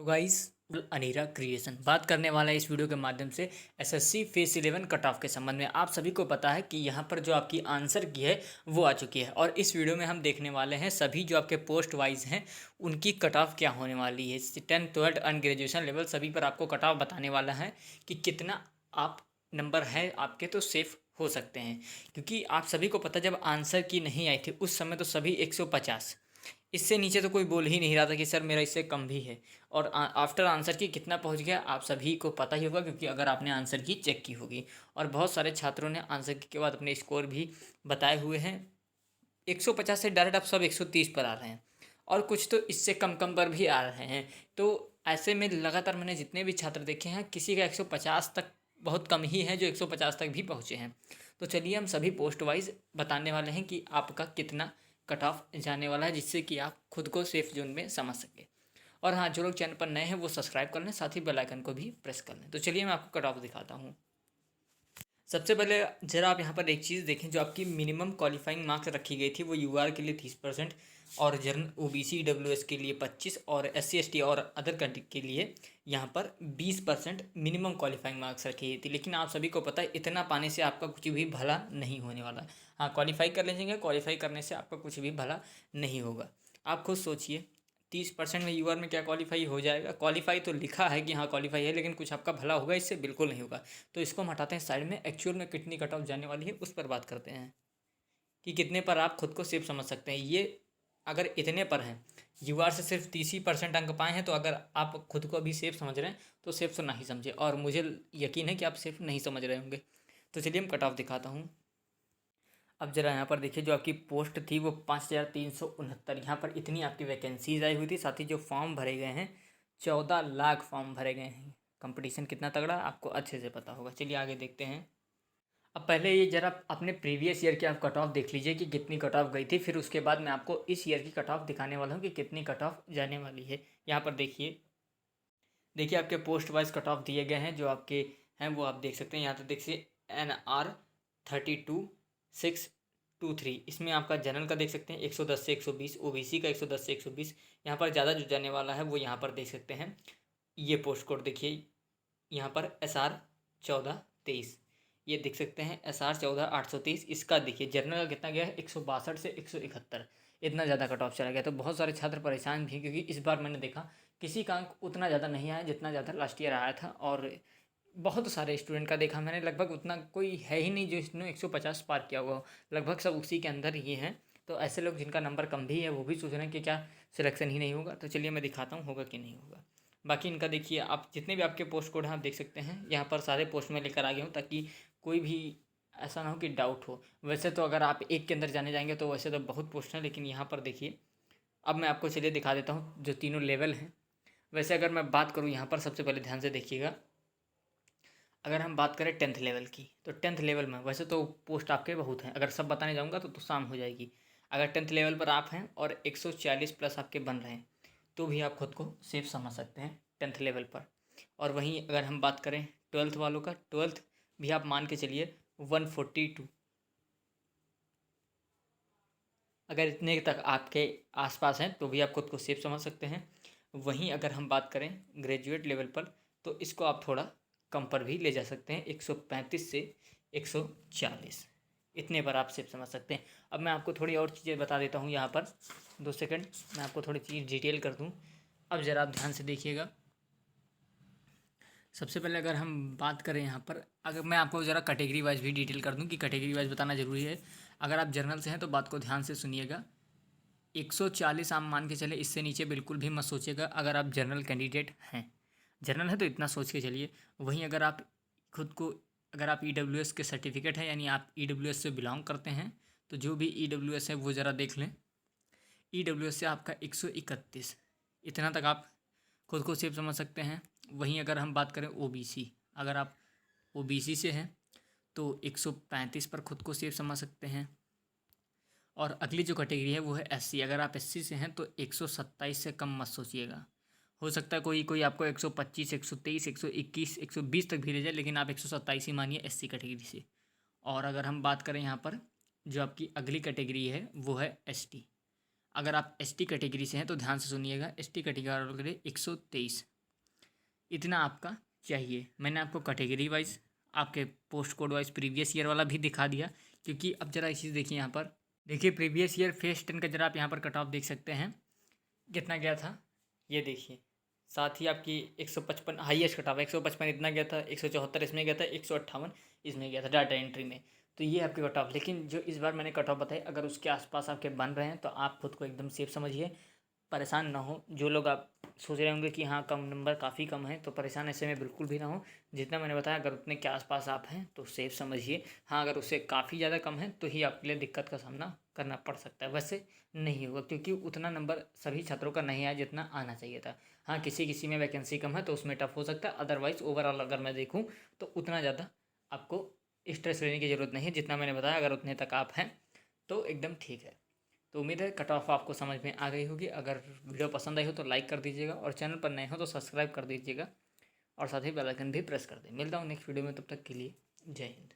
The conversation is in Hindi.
तो गाइस, अनीरा क्रिएशन बात करने वाला है इस वीडियो के माध्यम से एसएससी फेस 11 कट ऑफ के संबंध में। आप सभी को पता है कि यहाँ पर जो आपकी आंसर की है वो आ चुकी है, और इस वीडियो में हम देखने वाले हैं सभी जो आपके पोस्ट वाइज हैं उनकी कट ऑफ क्या होने वाली है। 10th 12th and graduation level सभी पर आपको कट ऑफ बताने वाला है कि कितना आप नंबर है आपके तो सेफ हो सकते हैं। क्योंकि आप सभी को पता, जब आंसर की नहीं आई थी उस समय तो सभी 150, इससे नीचे तो कोई बोल ही नहीं रहा था कि सर मेरा इससे कम भी है। और आफ्टर आंसर की कितना पहुंच गया आप सभी को पता ही होगा, क्योंकि अगर आपने आंसर की चेक की होगी। और बहुत सारे छात्रों ने आंसर की के बाद अपने स्कोर भी बताए हुए हैं। 150 से डायरेक्ट आप सब 130 पर आ रहे हैं, और कुछ तो इससे कम कम पर भी आ रहे हैं। तो ऐसे में लगातार मैंने जितने भी छात्र देखे हैं, किसी का 150 तक बहुत कम ही है जो 150 तक भी पहुँचे हैं। तो चलिए हम सभी पोस्ट वाइज बताने वाले हैं कि आपका कितना कट ऑफ जाने वाला है, जिससे कि आप खुद को सेफ जोन में समझ सके। और हाँ, जो लोग चैनल पर नए हैं वो सब्सक्राइब कर लें, साथ ही बेल आइकन को भी प्रेस कर लें। तो चलिए मैं आपको कट ऑफ दिखाता हूँ। सबसे पहले जरा आप यहाँ पर एक चीज़ देखें, जो आपकी मिनिमम क्वालिफाइंग मार्क्स रखी गई थी वो यूआर के लिए 30%, और जनरल ओबीसी ईडब्ल्यूएस के लिए 25, और एससी एसटी और अदर कंट्री के लिए यहाँ पर 20% मिनिमम क्वालिफाइंग मार्क्स रखी गई थी। लेकिन आप सभी को पता है इतना पाने से आपका कुछ भी भला नहीं होने वाला। हाँ, क्वालिफाई कर लीजिएगा, क्वालिफाई करने से आपका कुछ भी भला नहीं होगा। आप खुद सोचिए, 30% में यूआर में क्या क्वालिफाई हो जाएगा। क्वालिफाई तो लिखा है कि हाँ क्वालिफाई है, लेकिन कुछ आपका भला होगा इससे? बिल्कुल नहीं होगा। तो इसको हम हटाते हैं साइड में। एक्चुअल में कितनी कट ऑफ जाने वाली है उस पर बात करते हैं कि कितने पर आप खुद को सेफ समझ सकते हैं। ये अगर इतने पर हैं, यूआर से सिर्फ 30% अंक पाए हैं, तो अगर आप खुद को अभी सेफ समझ रहे हैं तो सेफ तो नहीं समझे, और मुझे यकीन है कि आप सेफ नहीं समझ रहे होंगे। तो चलिए हम कट ऑफ दिखाता हूँ। अब जरा यहाँ पर देखिए, जो आपकी पोस्ट थी वो 5369, यहाँ पर इतनी आपकी वैकेंसीज आई हुई थी। साथ ही जो फॉर्म भरे गए हैं, 14 लाख फॉर्म भरे गए हैं। कंपटीशन कितना तगड़ा आपको अच्छे से पता होगा। चलिए आगे देखते हैं। अब पहले ये जरा अपने प्रीवियस ईयर की आप कट ऑफ देख लीजिए कि कितनी कट ऑफ गई थी, फिर उसके बाद मैं आपको इस ईयर की कट ऑफ दिखाने वाला हूँ कि कितनी कट ऑफ जाने वाली है। यहाँ पर देखिए आपके पोस्ट वाइज कट ऑफ दिए गए हैं जो आपके हैं, वो आप देख सकते हैं। यहाँ तक देखिए NR 32,623, इसमें आपका जनरल का देख सकते हैं 110 से 120, ओबीसी का 110 से 120। यहाँ पर ज़्यादा जो जाने वाला है वो यहाँ पर देख सकते हैं। ये पोस्ट कोड देखिए, यहाँ पर SR 1423, ये देख सकते हैं SR 14,830। इसका देखिए जनरल का कितना गया है, 162 से 171, इतना ज़्यादा कट ऑफ चला गया। तो बहुत सारे छात्र परेशान भी हैं, क्योंकि इस बार मैंने देखा किसी का अंक उतना ज़्यादा नहीं आया जितना ज़्यादा लास्ट ईयर आया था। और बहुत सारे स्टूडेंट का देखा मैंने, लगभग उतना कोई है ही नहीं जो इसने 150 पार किया हुआ हो। लगभग सब उसी के अंदर ही हैं। तो ऐसे लोग जिनका नंबर कम भी है वो भी सोच रहे हैं कि क्या सिलेक्शन ही नहीं होगा। तो चलिए मैं दिखाता हूँ होगा कि नहीं होगा। बाकी इनका देखिए, आप जितने भी आपके पोस्ट कोड हैं आप देख सकते हैं। यहाँ पर सारे पोस्ट में लेकर आ गया हूँ ताकि कोई भी ऐसा ना हो कि डाउट हो। वैसे तो अगर आप एक के अंदर जाने जाएंगे तो वैसे तो बहुत पोस्ट हैं, लेकिन यहाँ पर देखिए, अब मैं आपको चलिए दिखा देता हूँ जो तीनों लेवल हैं। वैसे अगर मैं बात करूँ यहाँ पर, सबसे पहले ध्यान से देखिएगा, अगर हम बात करें 10th लेवल की, तो 10th लेवल में वैसे तो पोस्ट आपके बहुत हैं। अगर सब बताने जाऊँगा तो शाम हो जाएगी। अगर 10th लेवल पर आप हैं और 140 प्लस आपके बन रहे हैं, तो भी आप खुद को सेफ समझ सकते हैं 10th लेवल पर। और वहीं अगर हम बात करें 12th वालों का, 12th भी आप मान के चलिए 142, अगर इतने तक आपके आसपास हैं तो भी आप खुद को सेफ समझ सकते हैं। वहीं अगर हम बात करें ग्रेजुएट लेवल पर, तो इसको आप थोड़ा कम पर भी ले जा सकते हैं, 135 से 140, इतने पर आप सेफ समझ सकते हैं। अब मैं आपको थोड़ी और चीज़ें बता देता हूँ। यहाँ पर 2 सेकंड मैं आपको थोड़ी चीज़ डिटेल कर दूँ। अब ज़रा आप ध्यान से देखिएगा। सबसे पहले अगर हम बात करें यहाँ पर, अगर मैं आपको ज़रा कैटेगरी वाइज भी डिटेल कर दूँ कि कैटेगरी वाइज बताना ज़रूरी है। अगर आप जर्नल से हैं तो बात को ध्यान से सुनिएगा। 140 आप मान के चले, इससे नीचे बिल्कुल भी मत सोचिएगा अगर आप जनरल कैंडिडेट हैं। जनरल है तो इतना सोच के चलिए। वहीं अगर आप खुद को, अगर आप ईडब्ल्यूएस के सर्टिफिकेट हैं, यानी आप ईडब्ल्यूएस से बिलोंग करते हैं, तो जो भी ईडब्ल्यूएस है वो ज़रा देख लें। ईडब्ल्यूएस से आपका 131, इतना तक आप खुद को सेफ समझ सकते हैं। वहीं अगर हम बात करें ओबीसी, अगर आप ओबीसी से हैं तो 135 पर खुद को सेफ समझ सकते हैं। और अगली जो कैटेगरी है वो है एससी। अगर आप एससी से हैं तो 127 से कम मत सोचिएगा। हो सकता है कोई कोई आपको 125, 123, 121, 120 तक भी ले जाए, लेकिन आप 127 ही मानिए एससी कैटेगरी से। और अगर हम बात करें यहाँ पर, जो आपकी अगली कैटेगरी है वो है एसटी। अगर आप एसटी कैटेगरी से हैं तो ध्यान से सुनिएगा, एसटी कैटेगरी के लिए 123, इतना आपका चाहिए। मैंने आपको कैटेगरी वाइज, आपके post code wise previous year वाला भी दिखा दिया, क्योंकि अब जरा इस चीज़ देखिए यहाँ पर, देखिए प्रीवियस ईयर फेस 10 का जरा आप यहाँ पर कट ऑफ देख सकते हैं कितना गया था, ये देखिए। साथ ही आपकी 155 हाईएस्ट कट ऑफ 155 इतना गया था, 174 इसमें गया था, 158 इसमें गया था डाटा एंट्री में। तो ये आपके कट ऑफ, लेकिन जो इस बार मैंने कट ऑफ बताई, अगर उसके आसपास आपके बन रहे हैं तो आप खुद को एकदम सेफ समझिए, परेशान ना हो। जो लोग आप सोच रहे होंगे कि हाँ कम नंबर काफ़ी कम है, तो परेशान ऐसे में बिल्कुल भी ना हो। जितना मैंने बताया, अगर उतने के आसपास आप हैं तो सेफ समझिए। हाँ, अगर उससे काफ़ी ज़्यादा कम है तो ही आपके लिए दिक्कत का सामना करना पड़ सकता है, वैसे नहीं होगा, क्योंकि उतना नंबर सभी छात्रों का नहीं आया जितना आना चाहिए था। हाँ, किसी किसी में वैकेंसी कम है तो उसमें टफ हो सकता है, अदरवाइज़ ओवरऑल अगर मैं देखूँ तो उतना ज़्यादा आपको स्ट्रेस लेने की ज़रूरत नहीं है। जितना मैंने बताया, अगर उतने तक आप हैं तो एकदम ठीक है। तो उम्मीद है कट ऑफ आपको समझ में आ गई होगी। अगर वीडियो पसंद आई हो तो लाइक कर दीजिएगा, और चैनल पर नए हो तो सब्सक्राइब कर दीजिएगा, और साथ ही बेल आइकन भी प्रेस कर दें। मिलता हूँ नेक्स्ट वीडियो में, तब तक के लिए जय हिंद।